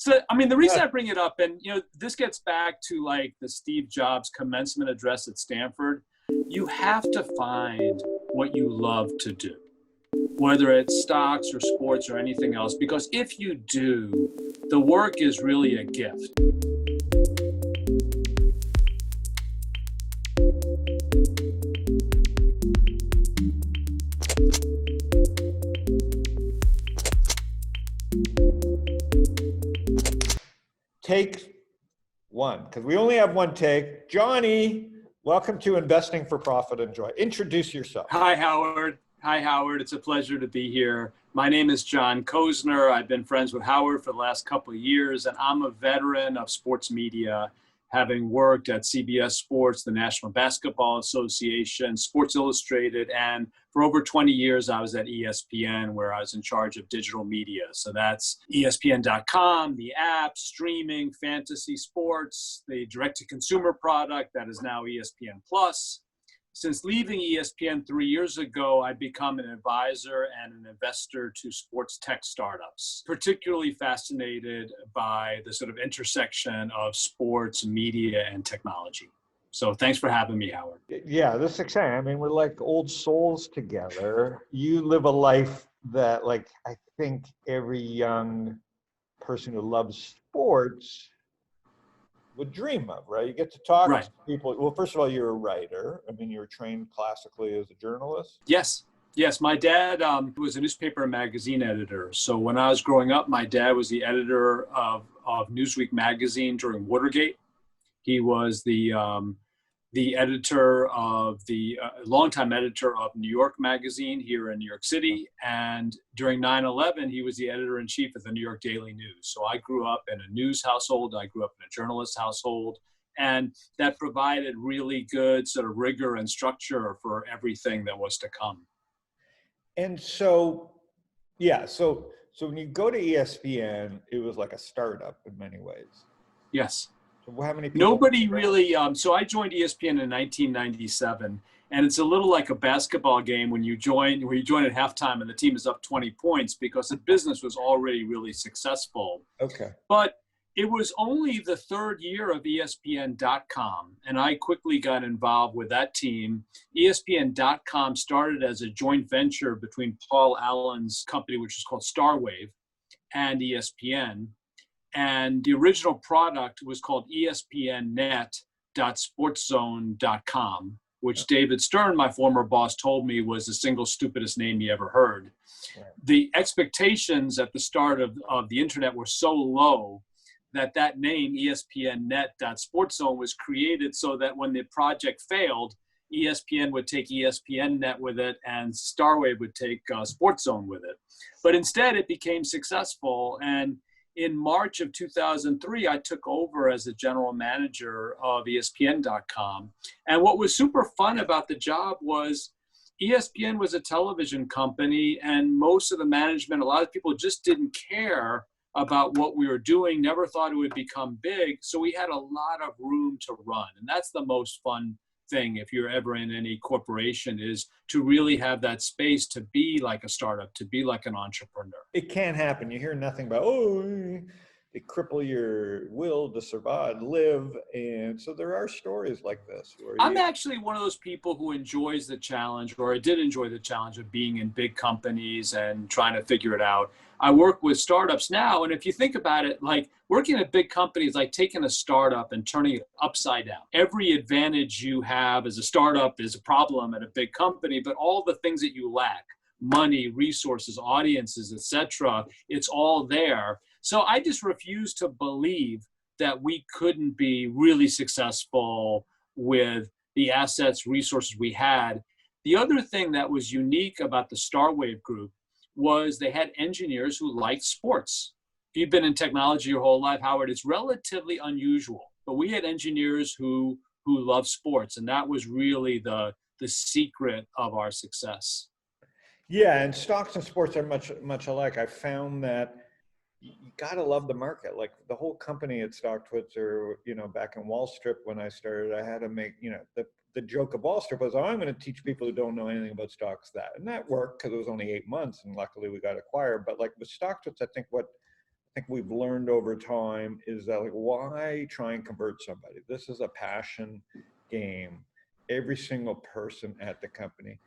So, I mean, the reason I bring it up, and, this gets back to like the Steve Jobs commencement address at Stanford. You have to find what you love to do, whether it's stocks or sports or anything else, because if you do, the work is really a gift. Take one, because we only have one take. Johnny, welcome to Investing for Profit and Joy. Introduce yourself. Hi, Howard. It's a pleasure to be here. My name is John Kosner. I've been friends with Howard for the last couple of years, and I'm a veteran of sports media, having worked at CBS Sports, the National Basketball Association, Sports Illustrated, and for over 20 years, I was at ESPN, where I was in charge of digital media. So that's ESPN.com, the app, streaming, fantasy sports, the direct-to-consumer product that is now ESPN Plus. Since leaving ESPN 3 years ago, I've become an advisor and an investor to sports tech startups, particularly fascinated by the sort of intersection of sports, media, and technology. So thanks for having me, Howard. Yeah, this is exciting. I mean, we're like old souls together. You live a life that, like, I think every young person who loves sports would dream of, right? You get to talk to people. Well, first of all, you're a writer. I mean, you were trained classically as a journalist. Yes. My dad was a newspaper and magazine editor. So when I was growing up, my dad was the editor of Newsweek magazine during Watergate. He was the editor of the longtime editor of New York Magazine here in New York City. And during 9/11, he was the editor-in-chief of the New York Daily News. So I grew up in a news household. I grew up in a journalist household. And that provided really good sort of rigor and structure for everything that was to come. And so, yeah, so when you go to ESPN, it was like a startup in many ways. Yes. So how many people? Nobody really, so I joined ESPN in 1997, and it's a little like a basketball game where you join at halftime and the team is up 20 points because the business was already really successful. Okay. But it was only the third year of ESPN.com, and I quickly got involved with that team. ESPN.com started as a joint venture between Paul Allen's company, which was called Starwave, and ESPN. And the original product was called ESPNnet.sportszone.com, which David Stern, my former boss, told me was the single stupidest name he ever heard. Right. The expectations at the start of the internet were so low that name, ESPNnet.sportszone, was created so that when the project failed, ESPN would take ESPNnet with it and Starwave would take SportsZone with it. But instead, it became successful. And in March of 2003, I took over as the general manager of ESPN.com. And what was super fun about the job was ESPN was a television company, and most of the management, a lot of people just didn't care about what we were doing, never thought it would become big. So we had a lot of room to run. And that's the most fun thing if you're ever in any corporation, is to really have that space to be like a startup, to be like an entrepreneur. It can happen. You hear nothing about, they cripple your will to survive, live. And so there are stories like this. I'm actually one of those people who enjoys the challenge, or I did enjoy the challenge of being in big companies and trying to figure it out. I work with startups now, and if you think about it, like working at big companies, like taking a startup and turning it upside down. Every advantage you have as a startup is a problem at a big company, but all the things that you lack, money, resources, audiences, etc., it's all there. So I just refuse to believe that we couldn't be really successful with the assets, resources we had. The other thing that was unique about the Starwave group was they had engineers who liked sports. If you've been in technology your whole life, Howard, it's relatively unusual. But we had engineers who love sports, and that was really the secret of our success. Yeah, and stocks and sports are much alike. I found that you gotta love the market. Like the whole company at StockTwits, back in Wall Street when I started, I had to make, the joke of Wall Street was, I'm going to teach people who don't know anything about stocks that. And that worked because it was only 8 months, and luckily we got acquired. But like with StockTwits, I think what think we've learned over time is that, like, why try and convert somebody? This is a passion game. Every single person at the company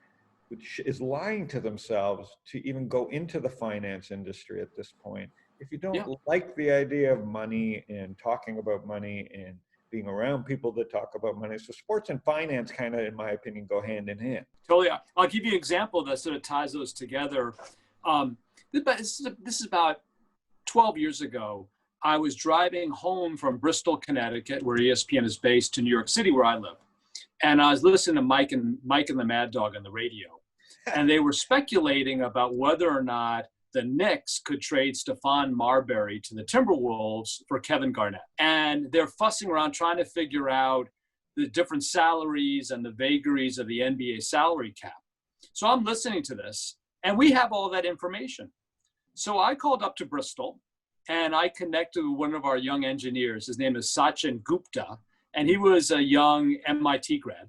which is lying to themselves to even go into the finance industry at this point. If you don't like the idea of money and talking about money and being around people that talk about money, so sports and finance kind of, in my opinion, go hand in hand. Totally. I'll give you an example that sort of ties those together. This is about 12 years ago. I was driving home from Bristol, Connecticut, where ESPN is based, to New York City, where I live. And I was listening to Mike and the Mad Dog on the radio. And they were speculating about whether or not the Knicks could trade Stephon Marbury to the Timberwolves for Kevin Garnett. And they're fussing around trying to figure out the different salaries and the vagaries of the NBA salary cap. So I'm listening to this, and we have all that information. So I called up to Bristol, and I connected with one of our young engineers. His name is Sachin Gupta, and he was a young MIT grad.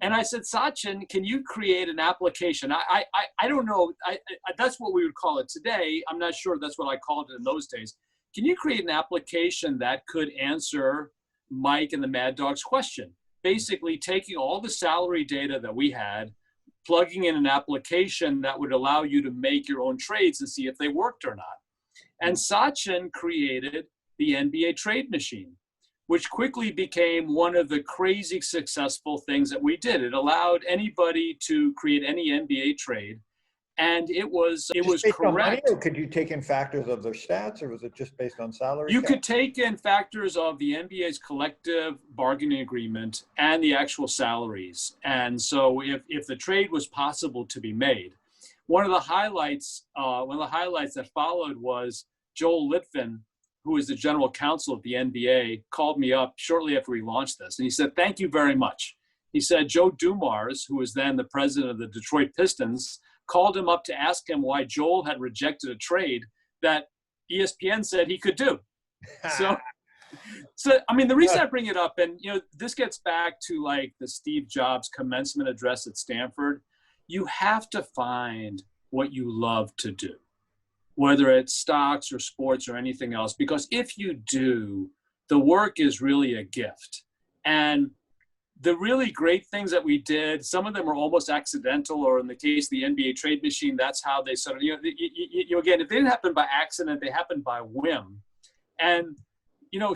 And I said, Sachin, can you create an application? I don't know. That's what we would call it today. I'm not sure that's what I called it in those days. Can you create an application that could answer Mike and the Mad Dog's question? Basically taking all the salary data that we had, plugging in an application that would allow you to make your own trades and see if they worked or not. And Sachin created the NBA trade machine, which quickly became one of the crazy successful things that we did. It allowed anybody to create any NBA trade. And it was correct. Or could you take in factors of their stats, or was it just based on salary? You could take in factors of the NBA's collective bargaining agreement and the actual salaries. And so if the trade was possible to be made, one of the highlights that followed was Joel Litvin, who is the general counsel of the NBA, called me up shortly after we launched this. And he said, thank you very much. He said, Joe Dumars, who was then the president of the Detroit Pistons, called him up to ask him why Joel had rejected a trade that ESPN said he could do. So I mean, the reason I bring it up, and this gets back to like the Steve Jobs commencement address at Stanford, you have to find what you love to do, whether it's stocks or sports or anything else, because if you do, the work is really a gift. And the really great things that we did, some of them are almost accidental, or in the case of the NBA trade machine, that's how they sort of, again, if they didn't happen by accident, they happened by whim. And,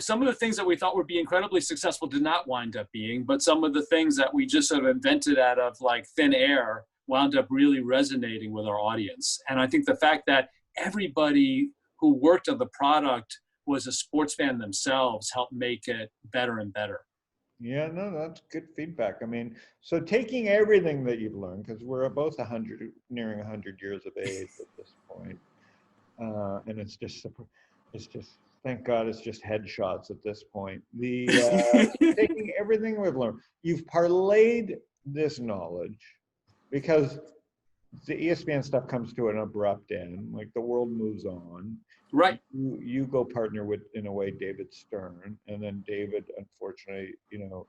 some of the things that we thought would be incredibly successful did not wind up being, but some of the things that we just sort of invented out of like thin air wound up really resonating with our audience. And I think the fact that everybody who worked on the product was a sports fan themselves helped make it better and better. Yeah, no, that's good feedback. I mean, so taking everything that you've learned, because we're both nearing 100 years of age at this point, and it's just, thank God, it's just headshots at this point. Taking everything we've learned, you've parlayed this knowledge, because the ESPN stuff comes to an abrupt end, like the world moves on. Right. You go partner with, in a way, David Stern, and then David, unfortunately,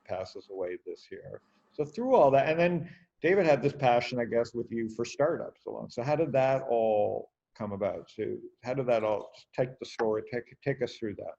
passes away this year. So through all that, and then David had this passion, I guess, with you for startups along. So how did that all come about? So how did that all, take the story, take us through that?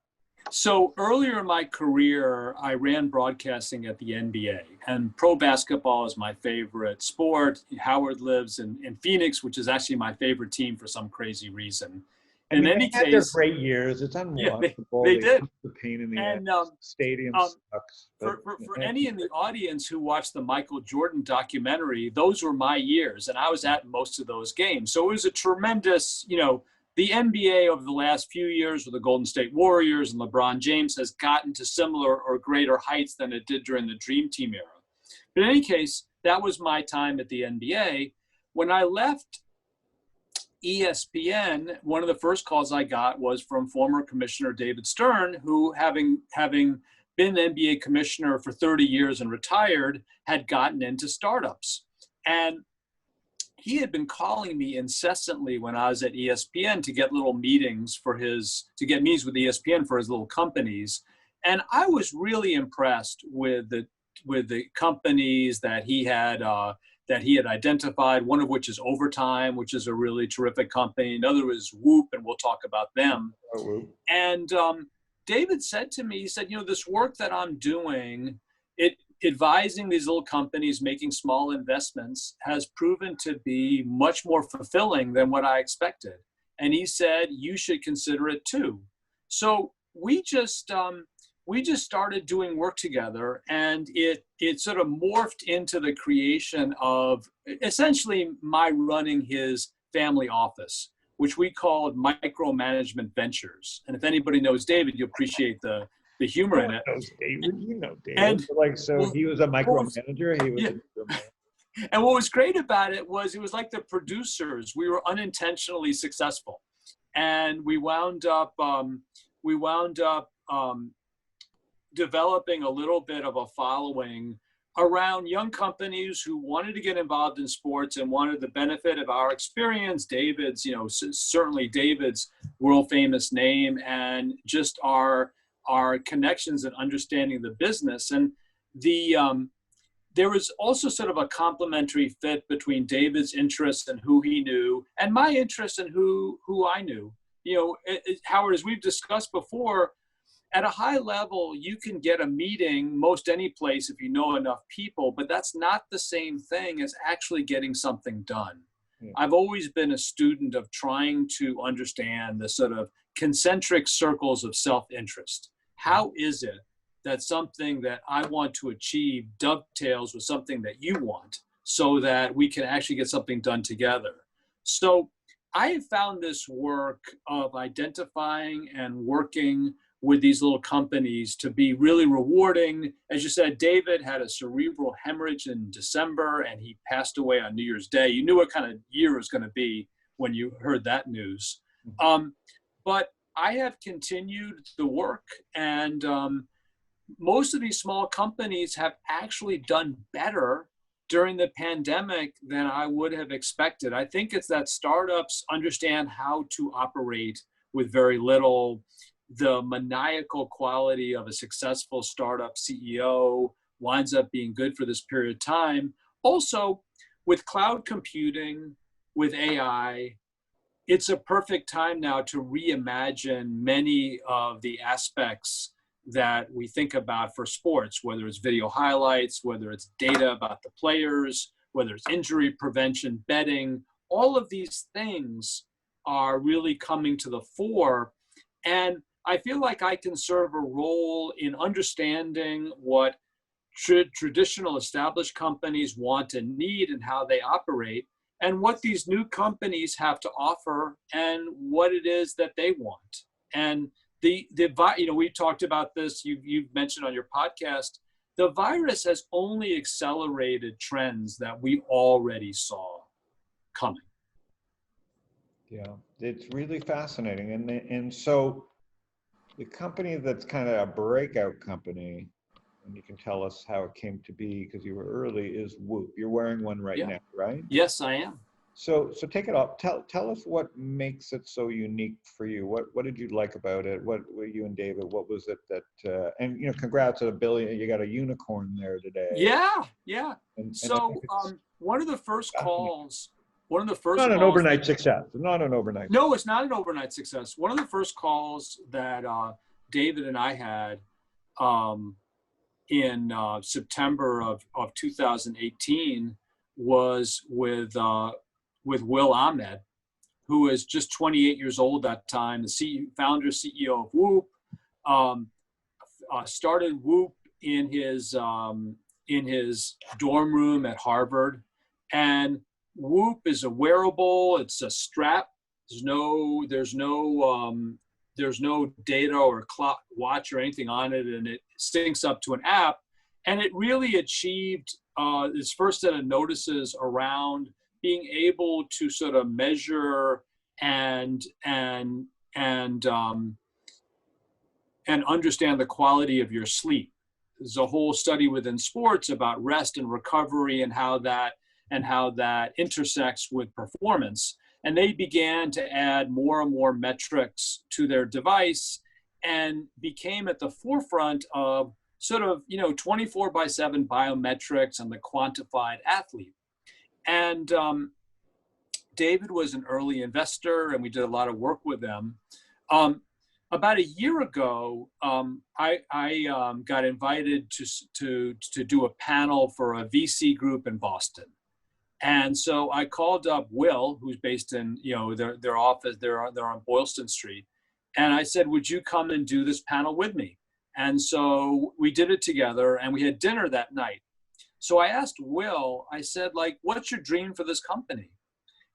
So earlier in my career, I ran broadcasting at the NBA, and pro basketball is my favorite sport. Howard lives in Phoenix, which is actually my favorite team for some crazy reason. In any case, their great years. It's unwatchable. Yeah, they did. The pain in the ass. Stadium sucks. For any in the audience who watched the Michael Jordan documentary, those were my years, and I was at most of those games. So it was a tremendous, the NBA over the last few years with the Golden State Warriors and LeBron James has gotten to similar or greater heights than it did during the Dream Team era. But in any case, that was my time at the NBA. When I left ESPN, one of the first calls I got was from former Commissioner David Stern, who, having been NBA commissioner for 30 years and retired, had gotten into startups. And he had been calling me incessantly when I was at ESPN to get little meetings to get meetings with ESPN for his little companies. And I was really impressed with the companies that he had that he had identified, one of which is Overtime, which is a really terrific company. Another is Whoop, and we'll talk about them. And David said to me, he said, this work that I'm doing, advising these little companies, making small investments, has proven to be much more fulfilling than what I expected. And he said, you should consider it too. So we just started doing work together, and it sort of morphed into the creation of essentially my running his family office, which we called Micromanagement Ventures. And if anybody knows David, you appreciate the humor in it. David. And he was a micromanager. He was a micromanager. And what was great about it was like the producers. We were unintentionally successful, and we wound up developing a little bit of a following around young companies who wanted to get involved in sports and wanted the benefit of our experience, David's, certainly David's world famous name, and just our connections and understanding the business. And there was also sort of a complementary fit between David's interest and who he knew, and my interest in who I knew. Howard, as we've discussed before, at a high level, you can get a meeting most any place if you know enough people, but that's not the same thing as actually getting something done. Yeah. I've always been a student of trying to understand the sort of concentric circles of self-interest. How is it that something that I want to achieve dovetails with something that you want, so that we can actually get something done together? So I have found this work of identifying and working with these little companies to be really rewarding. As you said, David had a cerebral hemorrhage in December, and he passed away on New Year's Day. You knew what kind of year it was going to be when you heard that news. But I have continued the work, and most of these small companies have actually done better during the pandemic than I would have expected. I think it's that startups understand how to operate with very little. The maniacal quality of a successful startup CEO winds up being good for this period of time. Also, with cloud computing, with AI, it's a perfect time now to reimagine many of the aspects that we think about for sports, whether it's video highlights, whether it's data about the players, whether it's injury prevention, betting. All of these things are really coming to the fore. And I feel like I can serve a role in understanding what traditional established companies want and need and how they operate, and what these new companies have to offer and what it is that they want. And we talked about this, you've mentioned on your podcast, the virus has only accelerated trends that we already saw coming. Yeah, it's really fascinating. And so the company that's kind of a breakout company, and you can tell us how it came to be because you were early, is Whoop. You're wearing one right now, right? Yes, I am. So take it off. Tell us what makes it so unique for you. What did you like about it? What were you and David? What was it that? And congrats on $1 billion. You got a unicorn there today. Yeah. And so one of the first calls. Not an overnight success. Not an overnight. No, it's not an overnight success. One of the first calls that David and I had in September of 2018 was with Will Ahmed, who was just 28 years old at that time, the founder, CEO of Whoop. Started Whoop in his dorm room at Harvard, and Whoop is a wearable. It's a strap. There's no data or clock, watch or anything on it, and it syncs up to an app. And it really achieved its first set of notices around being able to sort of measure and understand the quality of your sleep. There's a whole study within sports about rest and recovery and how that intersects with performance. And they began to add more and more metrics to their device and became at the forefront of sort of 24/7 biometrics and the quantified athlete. And David was an early investor, and we did a lot of work with them. About a year ago, I got invited to do a panel for a VC group in Boston. And so I called up Will, who's based in, their office, they're on Boylston Street. And I said, would you come and do this panel with me? And so we did it together, and we had dinner that night. So I asked Will, I said, what's your dream for this company?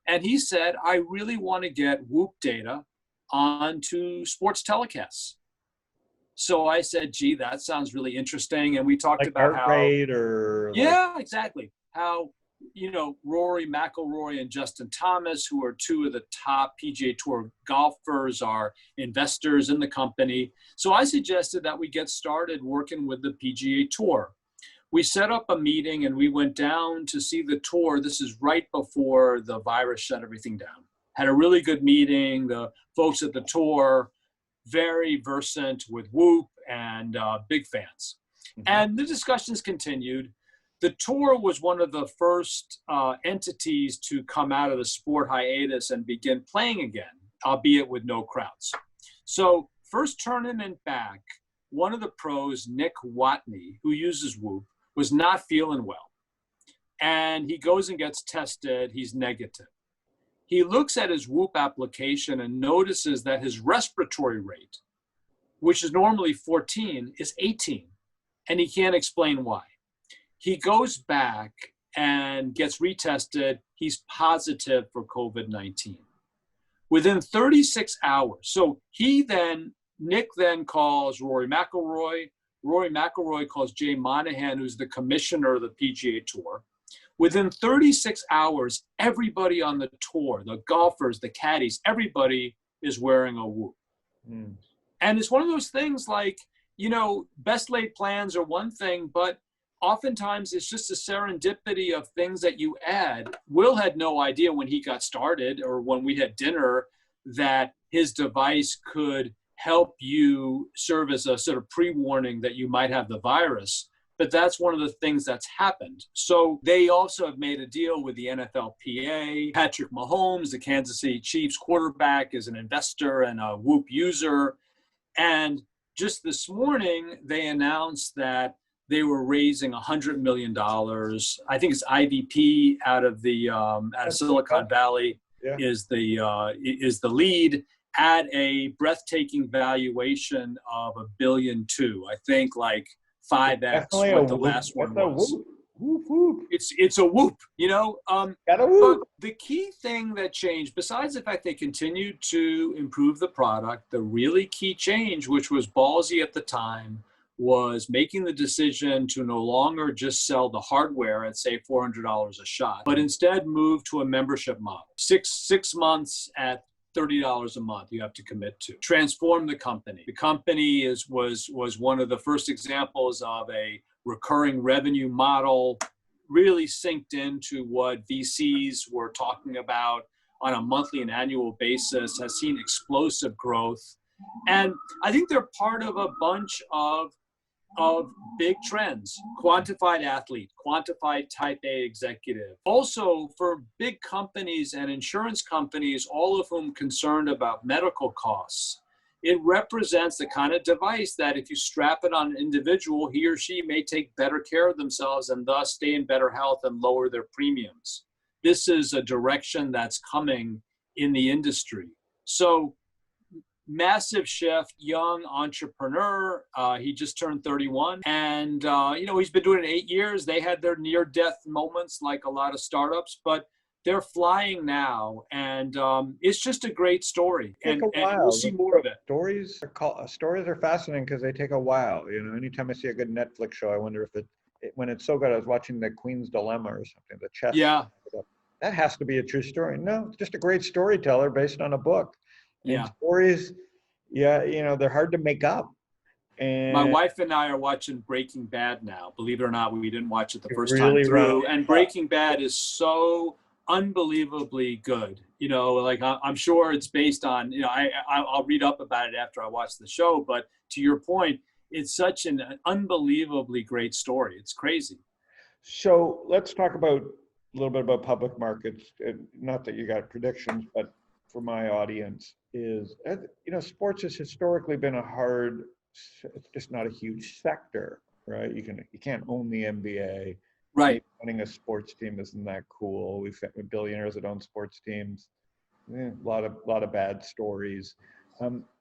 And he said, I really want to get Whoop data onto sports telecasts. So I said, gee, that sounds really interesting. And we talked about how, rate or yeah, exactly. How, Rory McIlroy and Justin Thomas, who are two of the top PGA Tour golfers, are investors in the company. So I suggested that we get started working with the PGA Tour. We set up a meeting and we went down to see the tour. This is right before the virus shut everything down. Had a really good meeting. The folks at the tour, very versant with Whoop and big fans. Mm-hmm. And the discussions continued. The tour was one of the first entities to come out of the sport hiatus and begin playing again, albeit with no crowds. So first tournament back, one of the pros, Nick Watney, who uses Whoop, was not feeling well. And he goes and gets tested. He's negative. He looks at his Whoop application and notices that his respiratory rate, which is normally 14, is 18. And he can't explain why. He goes back and gets retested. He's positive for COVID-19. Within 36 hours, so Nick then calls Rory McIlroy. Rory McIlroy calls Jay Monahan, who's the commissioner of the PGA Tour. Within 36 hours, everybody on the tour, the golfers, the caddies, everybody is wearing a Whoop. Mm. And it's one of those things best laid plans are one thing, but oftentimes it's just a serendipity of things that you add. Will had no idea when he got started or when we had dinner that his device could help you serve as a sort of pre-warning that you might have the virus. But that's one of the things that's happened. So they also have made a deal with the NFLPA. Patrick Mahomes, the Kansas City Chiefs quarterback, is an investor and a Whoop user. And just this morning, they announced that they were raising $100 million. I think it's IVP out of Silicon Valley is the lead at a breathtaking valuation of $1.2 billion. I think 5x what the last one was. Whoop, whoop. It's a Whoop, Got a Whoop. But the key thing that changed, besides the fact they continued to improve the product, the really key change, which was ballsy at the time, was making the decision to no longer just sell the hardware at, say, $400 a shot, but instead move to a membership model. Six months at $30 a month you have to commit to. Transform the company. The company was one of the first examples of a recurring revenue model, really synced into what VCs were talking about on a monthly and annual basis, has seen explosive growth. And I think they're part of a bunch of big trends: quantified athlete, quantified type A executive. Also for big companies and insurance companies, all of whom concerned about medical costs, it represents the kind of device that if you strap it on an individual, he or she may take better care of themselves and thus stay in better health and lower their premiums. This is a direction that's coming in the industry. So massive shift, young entrepreneur. He just turned 31 and, he's been doing it 8 years. They had their near-death moments like a lot of startups, but they're flying now. And it's just a great story. And we'll see more of it. Stories are fascinating because they take a while. Anytime I see a good Netflix show, I wonder if when it's so good. I was watching The Queen's Dilemma or something, the chess. Yeah. That has to be a true story. No, it's just a great storyteller based on a book. And yeah. Stories, they're hard to make up. And my wife and I are watching Breaking Bad now. Believe it or not, we didn't watch it the first time through. And Breaking Bad is so unbelievably good. I'm sure it's based on, I'll read up about it after I watch the show. But to your point, it's such an unbelievably great story. It's crazy. So let's talk about little bit about public markets, not that you got predictions, but for my audience is, sports has historically been it's just not a huge sector, right? You can't own the NBA. Right. Owning a sports team isn't that cool. We've got billionaires that own sports teams. A lot of bad stories.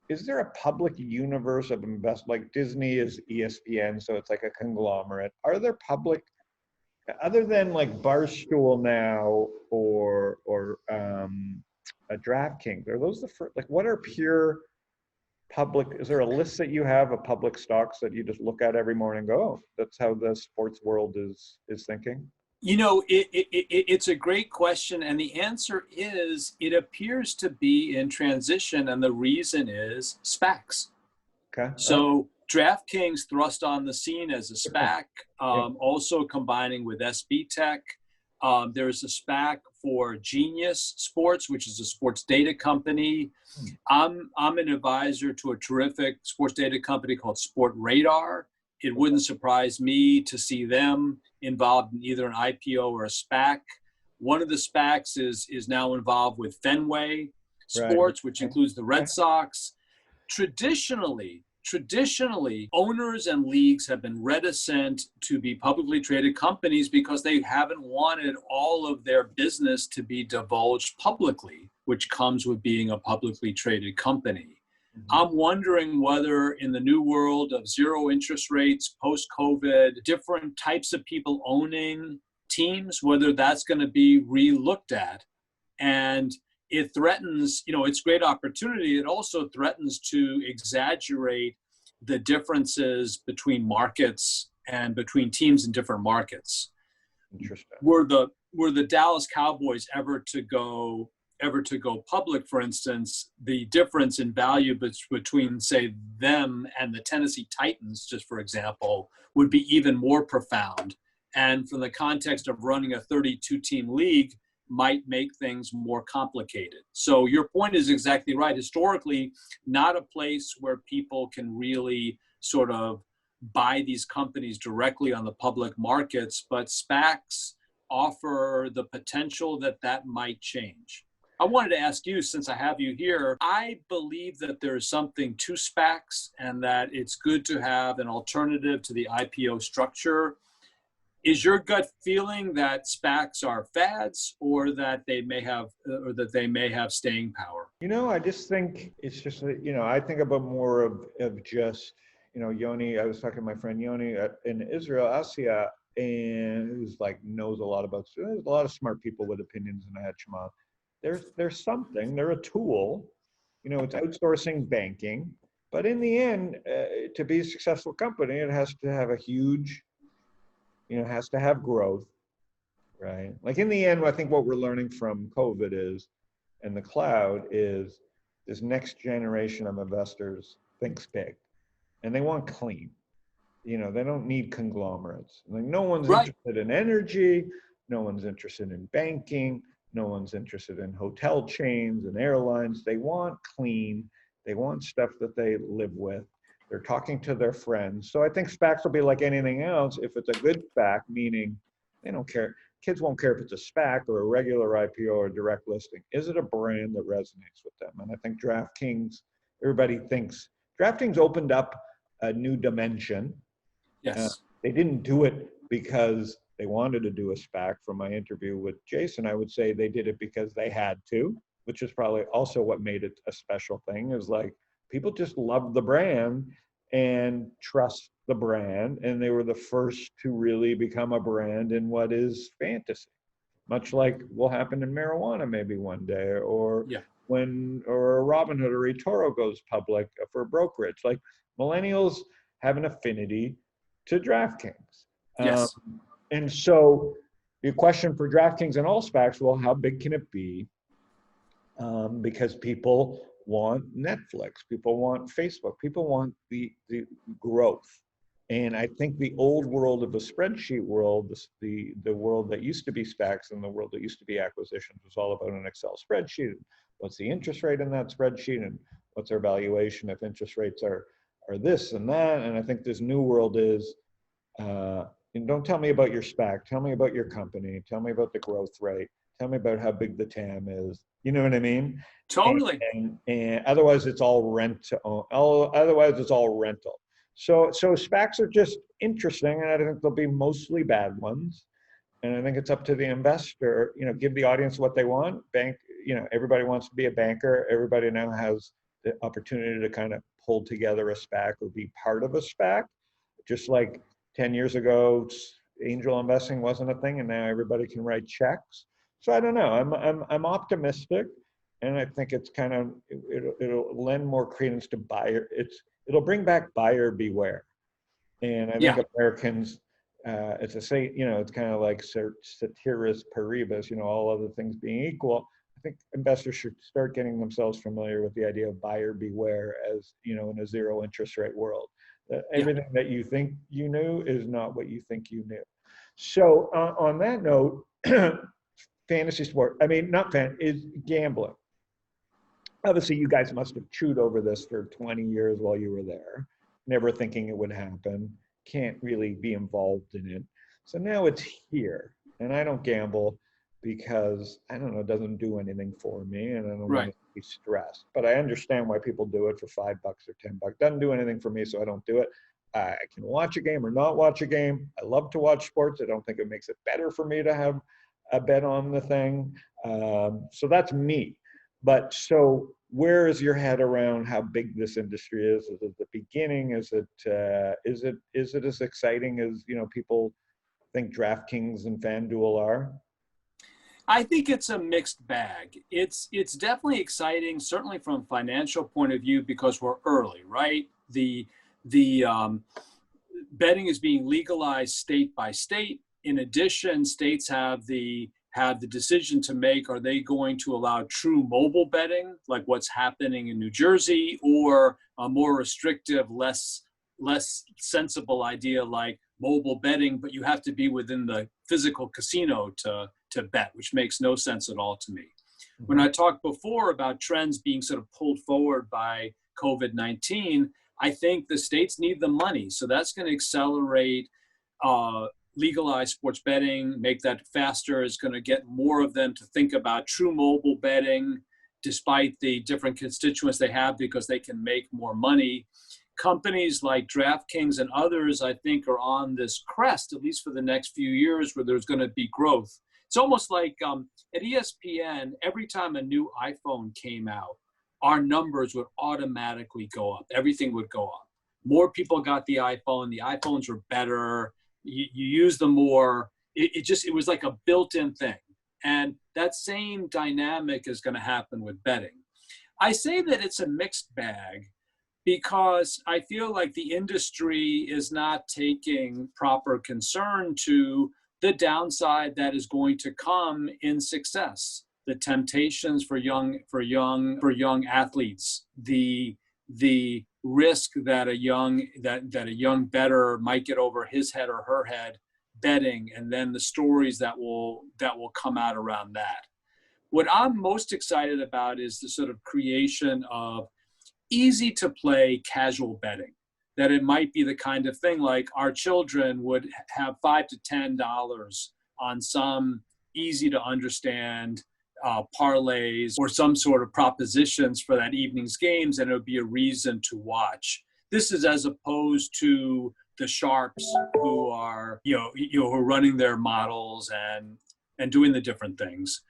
Is there a public universe of like Disney is ESPN, so it's like a conglomerate? Are there public, other than like Barstool now or a DraftKings? Are those the first? Like, what are pure public? Is there a list that you have of public stocks that you just look at every morning and go, oh, that's how the sports world is thinking? It's a great question. And the answer is, it appears to be in transition. And the reason is SPACs. Okay. So DraftKings thrust on the scene as a SPAC, also combining with SB Tech. There's a SPAC for Genius Sports, which is a sports data company. I'm an advisor to a terrific sports data company called Sport Radar. It wouldn't surprise me to see them involved in either an IPO or a SPAC. One of the SPACs is now involved with Fenway Sports, which includes the Red Sox. Traditionally, owners and leagues have been reticent to be publicly traded companies because they haven't wanted all of their business to be divulged publicly, which comes with being a publicly traded company. I'm wondering whether in the new world of zero interest rates, post-COVID, different types of people owning teams, whether that's going to be re-looked at. And it threatens, it's great opportunity. It also threatens to exaggerate the differences between markets and between teams in different markets. Interesting. Were the Dallas Cowboys ever to go public, for instance, the difference in value between, say, them and the Tennessee Titans, just for example, would be even more profound. And from the context of running a 32-team league, might make things more complicated. So your point is exactly right. Historically, not a place where people can really sort of buy these companies directly on the public markets, but SPACs offer the potential that might change. I wanted to ask you, since I have you here, I believe that there's something to SPACs and that it's good to have an alternative to the IPO structure. Is your gut feeling that SPACs are fads, or that they may have staying power? I just think it's just, I think about more of just, Yoni. I was talking to my friend Yoni in Israel, Asia, and who's like knows a lot about. There's a lot of smart people with opinions in Shema. There's something. They're a tool. It's outsourcing banking, but in the end, to be a successful company, it has to have a huge. Has to have growth, right? Like in the end, I think what we're learning from COVID and the cloud is this next generation of investors thinks big, and they want clean. They don't need conglomerates. Like no one's interested in energy, no one's interested in banking, no one's interested in hotel chains and airlines. They want clean. They want stuff that they live with. They're talking to their friends. So I think SPACs will be like anything else. If it's a good SPAC, meaning they don't care. Kids won't care if it's a SPAC or a regular IPO or direct listing. Is it a brand that resonates with them? And I think DraftKings, everybody thinks, DraftKings opened up a new dimension. Yes. They didn't do it because they wanted to do a SPAC. From my interview with Jason, I would say they did it because they had to, which is probably also what made it a special thing, is like, people just love the brand and trust the brand, and they were the first to really become a brand in what is fantasy, much like will happen in marijuana maybe one day, or when Robinhood or eToro goes public for brokerage. Like millennials have an affinity to DraftKings. Yes. And so the question for DraftKings and all SPACs, well, how big can it be? Because people want Netflix, people want Facebook, people want the growth. And I think the old world of the spreadsheet world, the world that used to be SPACs and the world that used to be acquisitions, was all about an Excel spreadsheet. What's the interest rate in that spreadsheet, and what's our valuation if interest rates are this and that? And I think this new world is, And don't tell me about your SPAC. Tell me about your company. Tell me about the growth rate. Tell me about how big the TAM is. You know what I mean? Totally. And otherwise, it's all rent to own. Otherwise, it's all rental. So SPACs are just interesting, and I think they'll be mostly bad ones. And I think it's up to the investor, give the audience what they want. Everybody wants to be a banker. Everybody now has the opportunity to kind of pull together a SPAC or be part of a SPAC. Just like 10 years ago, angel investing wasn't a thing, and now everybody can write checks. So I don't know. I'm optimistic, and I think it's kind of it'll lend more credence to buyer. It'll bring back buyer beware, and I think Americans. It's kind of like ceteris paribus, all other things being equal. I think investors should start getting themselves familiar with the idea of buyer beware as, in a zero interest rate world. Everything that you think you knew is not what you think you knew. So on that note, fantasy sport, is gambling. Obviously, you guys must have chewed over this for 20 years while you were there, never thinking it would happen. Can't really be involved in it. So now it's here, and I don't gamble because I don't know, it doesn't do anything for me, and I don't want to be stressed. But I understand why people do it for $5 or $10. Doesn't do anything for me, so I don't do it. I can watch a game or not watch a game. I love to watch sports. I don't think it makes it better for me to have a bet on the thing. So that's me. But so where is your head around how big this industry is? Is it the beginning? Is it as exciting as people think DraftKings and FanDuel are? I think it's a mixed bag. It's definitely exciting, certainly from a financial point of view, because we're early, right? The betting is being legalized state by state. In addition, states have the decision to make, are they going to allow true mobile betting, like what's happening in New Jersey, or a more restrictive, less sensible idea like mobile betting, but you have to be within the physical casino to bet, which makes no sense at all to me. When I talked before about trends being sort of pulled forward by COVID-19, I think the states need the money. So that's going to accelerate legalize sports betting, make that faster. Is going to get more of them to think about true mobile betting, despite the different constituents they have, because they can make more money. Companies like DraftKings and others, I think, are on this crest, at least for the next few years, where there's going to be growth. It's almost like at ESPN, every time a new iPhone came out, our numbers would automatically go up. Everything would go up. More people got the iPhone. The iPhones were better. You use them more. It was like a built-in thing. And that same dynamic is going to happen with betting. I say that it's a mixed bag because I feel like the industry is not taking proper concern to the downside that is going to come in success, the temptations for young athletes, the risk that a young bettor might get over his head or her head betting, and then the stories that will come out around that. What I'm most excited about is the sort of creation of easy to play casual betting, that it might be the kind of thing like our children would have $5 to $10 on some easy to understand parlays or some sort of propositions for that evening's games, and it would be a reason to watch. This is as opposed to the sharps who are who are running their models and doing the different things.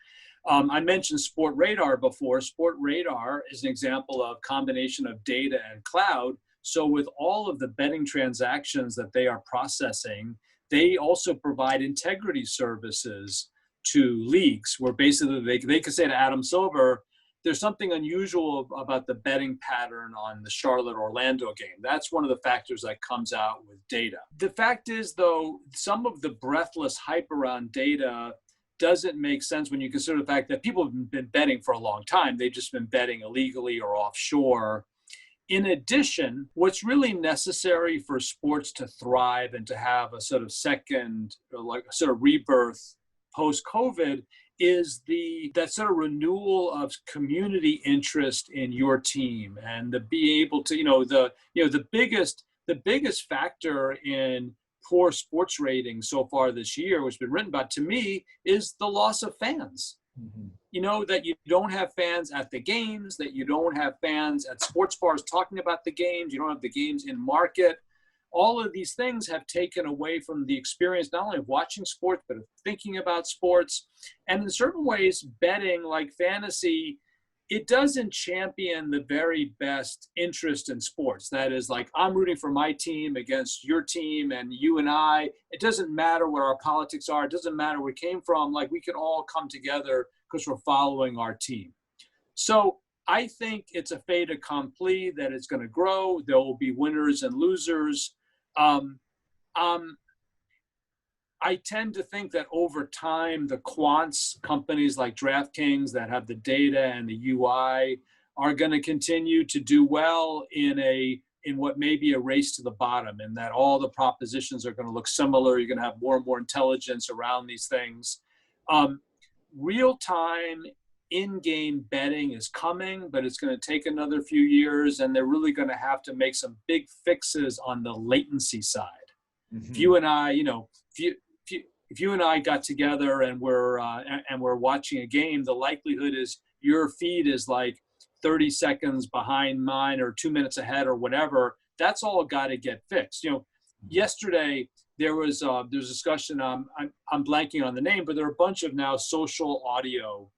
I mentioned Sport Radar before. Sport Radar is an example of combination of data and cloud. So with all of the betting transactions that they are processing, they also provide integrity services to leagues, where basically they could say to Adam Silver, there's something unusual about the betting pattern on the Charlotte-Orlando game. That's one of the factors that comes out with data. The fact is, though, some of the breathless hype around data doesn't make sense when you consider the fact that people have been betting for a long time. They've just been betting illegally or offshore. In addition, what's really necessary for sports to thrive and to have a sort of second, like a sort of rebirth post-COVID, is that sort of renewal of community interest in your team, and to be able to, the biggest factor in poor sports ratings so far this year, which has been written about, to me, is the loss of fans. Mm-hmm. You know, that you don't have fans at the games, that you don't have fans at sports bars talking about the games, you don't have the games in market. All of these things have taken away from the experience, not only of watching sports, but of thinking about sports. And in certain ways, betting, like fantasy, it doesn't champion the very best interest in sports. That is, like, I'm rooting for my team against your team and you and I. It doesn't matter what our politics are. It doesn't matter where we came from. Like, we can all come together because we're following our team. So I think it's a fait accompli that it's going to grow. There will be winners and losers. I tend to think that over time, the quants companies like DraftKings that have the data and the UI are going to continue to do well in what may be a race to the bottom, and that all the propositions are going to look similar. You're going to have more and more intelligence around these things. Real-time in-game betting is coming, but it's going to take another few years, and they're really going to have to make some big fixes on the latency side. Mm-hmm. If you and I, if you and I got together and we're watching a game, the likelihood is your feed is like 30 seconds behind mine or 2 minutes ahead or whatever. That's all got to get fixed. Yesterday there was discussion. I'm blanking on the name, but there are a bunch of now social audio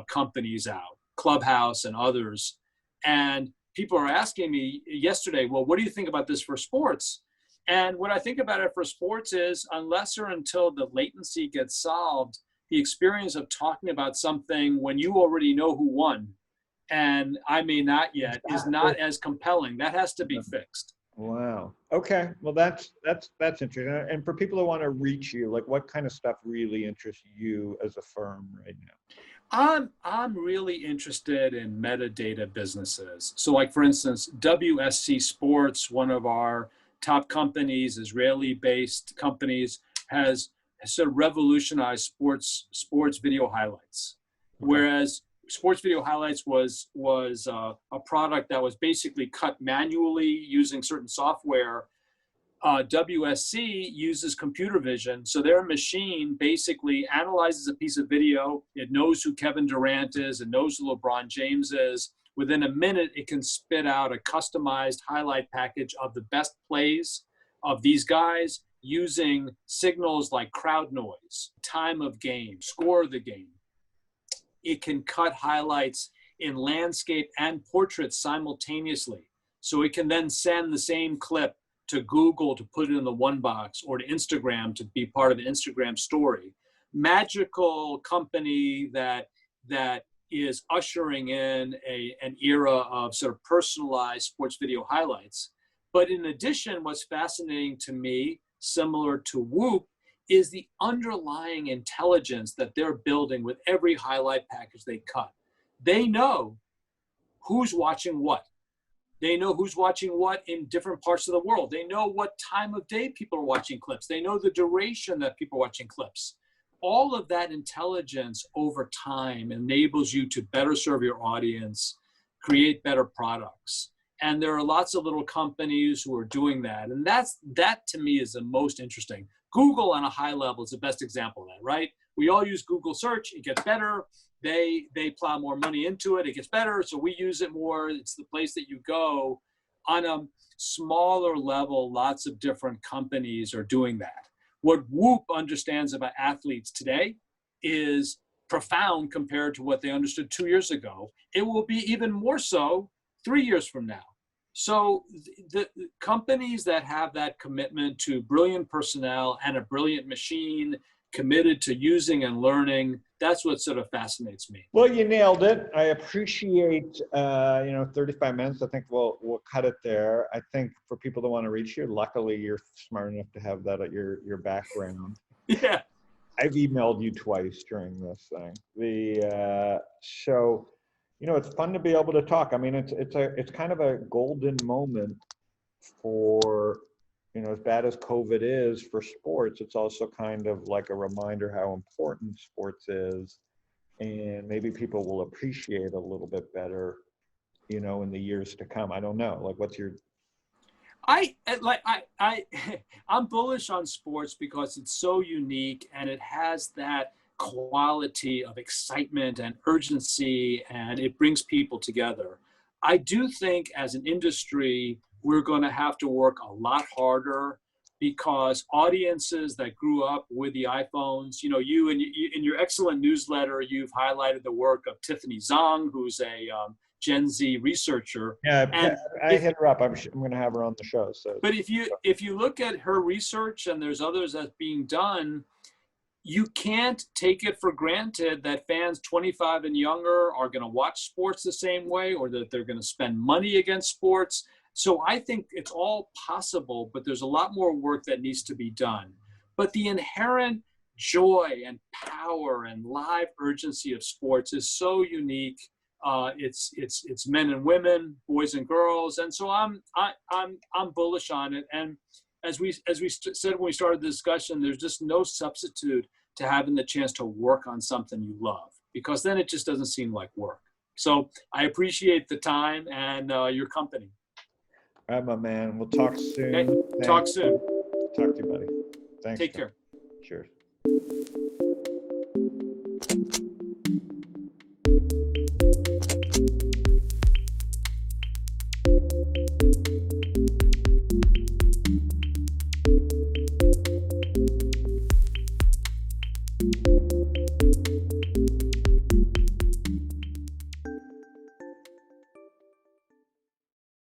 companies out, Clubhouse and others, and people are asking me yesterday, well, what do you think about this for sports? And what I think about it for sports is, unless or until the latency gets solved, the experience of talking about something when you already know who won, and I may not yet, is not as compelling. That has to be fixed. Wow. Okay. Well, that's interesting. And for people who want to reach you, like, what kind of stuff really interests you as a firm right now? I'm really interested in metadata businesses. So, like, for instance, WSC Sports, one of our top companies, Israeli-based companies, has sort of revolutionized sports video highlights. Okay. Whereas sports video highlights was a product that was basically cut manually using certain software. WSC uses computer vision, so their machine basically analyzes a piece of video. It knows who Kevin Durant is, it knows who LeBron James is. Within a minute, it can spit out a customized highlight package of the best plays of these guys using signals like crowd noise, time of game, score of the game. It can cut highlights in landscape and portraits simultaneously. So it can then send the same clip to Google to put it in the one box, or to Instagram to be part of the Instagram story. Magical company that is ushering in an era of sort of personalized sports video highlights. But in addition, what's fascinating to me, similar to Whoop, is the underlying intelligence that they're building with every highlight package they cut. They know who's watching what. They know who's watching what in different parts of the world. They know what time of day people are watching clips. They know the duration that people are watching clips. All of that intelligence over time enables you to better serve your audience, create better products. And there are lots of little companies who are doing that. And that to me is the most interesting. Google on a high level is the best example of that, right? We all use Google search, it gets better. They plow more money into it, it gets better. So we use it more. It's the place that you go. On a smaller level, lots of different companies are doing that. What Whoop understands about athletes today is profound compared to what they understood 2 years ago. It will be even more so 3 years from now. So the companies that have that commitment to brilliant personnel and a brilliant machine committed to using and learning, that's what sort of fascinates me. Well, you nailed it. I appreciate 35 minutes. I think we'll cut it there. I think for people that want to reach you, luckily you're smart enough to have that at your background. Yeah. I've emailed you twice during this thing. So it's fun to be able to talk. I mean, it's kind of a golden moment for, as bad as COVID is for sports, it's also kind of like a reminder how important sports is, and maybe people will appreciate a little bit better, in the years to come. I don't know. Like, what's your? I'm bullish on sports because it's so unique and it has that quality of excitement and urgency, and it brings people together. I do think as an industry, we're going to have to work a lot harder because audiences that grew up with the iPhones, you in your excellent newsletter, you've highlighted the work of Tiffany Zhang, who's a Gen Z researcher. Yeah, And I hit her up. I'm going to have her on the show. So, but if you look at her research, and there's others that's being done, you can't take it for granted that fans 25 and younger are going to watch sports the same way, or that they're going to spend money against sports. So I think it's all possible, but there's a lot more work that needs to be done. But the inherent joy and power and live urgency of sports is so unique. It's men and women, boys and girls, and so I'm bullish on it. And as we said when we started the discussion, there's just no substitute to having the chance to work on something you love, because then it just doesn't seem like work. So I appreciate the time and your company. All right, my man. We'll talk soon. Okay. Talk soon. Talk to you, buddy. Thanks. Take care. Cheers.